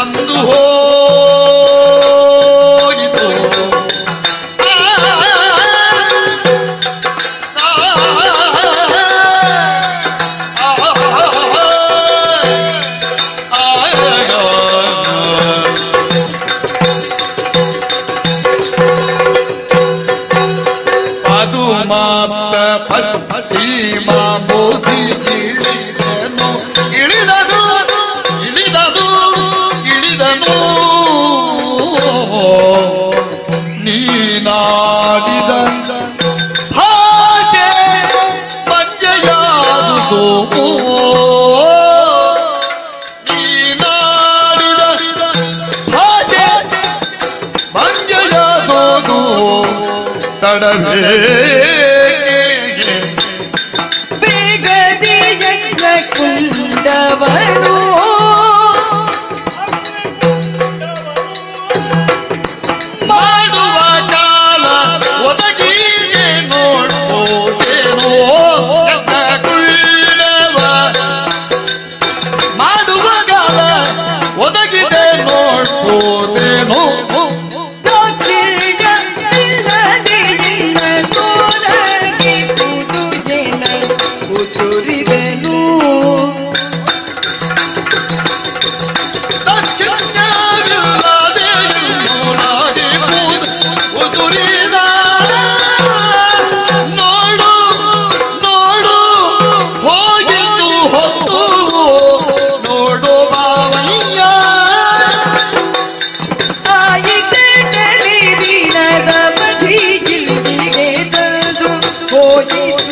ಬಂದು ಹೋಯಿತು. ಅದು ಮಾತ್ರ ಪಶ್ಚಿಮ ಮೋದಿ ಇಳಿದನು ಇಳಿದನು ಇಳಿದನು ಇಳಿದನು ನೀನಾಡಿದ ಭಾಷೆ ಮಂಜೆಯಾದುದು. ನೀನಾಡಿದ ಭಾಷೆ ಮಂಜೆಯಾದುದು ತಡವೇ ಬೇಗದಿ ಯಜ್ಞ ಕುಂಡವನು ಮಾಡುವ ಕಾಲ ಒದಗಿಗೆ ನೋಡ್ಬೋದೇನೋ. ಕುಳ್ಳವ ಮಾಡುವ ಕಾಲ ಒದಗಿದೆ ನೋಡ್ಬೋದೇನೋ. ಸುರಿದನು ನೋಡು ನೋಡು ಹೋಗಿದ್ದು ಹೊತ್ತು ನೋಡು ಬಾವಯ್ಯ. ಆಯಿತೆ ಕಲಿದಿನದ ಮಧಿಗಿಲ್ಲಿಗೆ ತಂದು ಹೋಯಿತು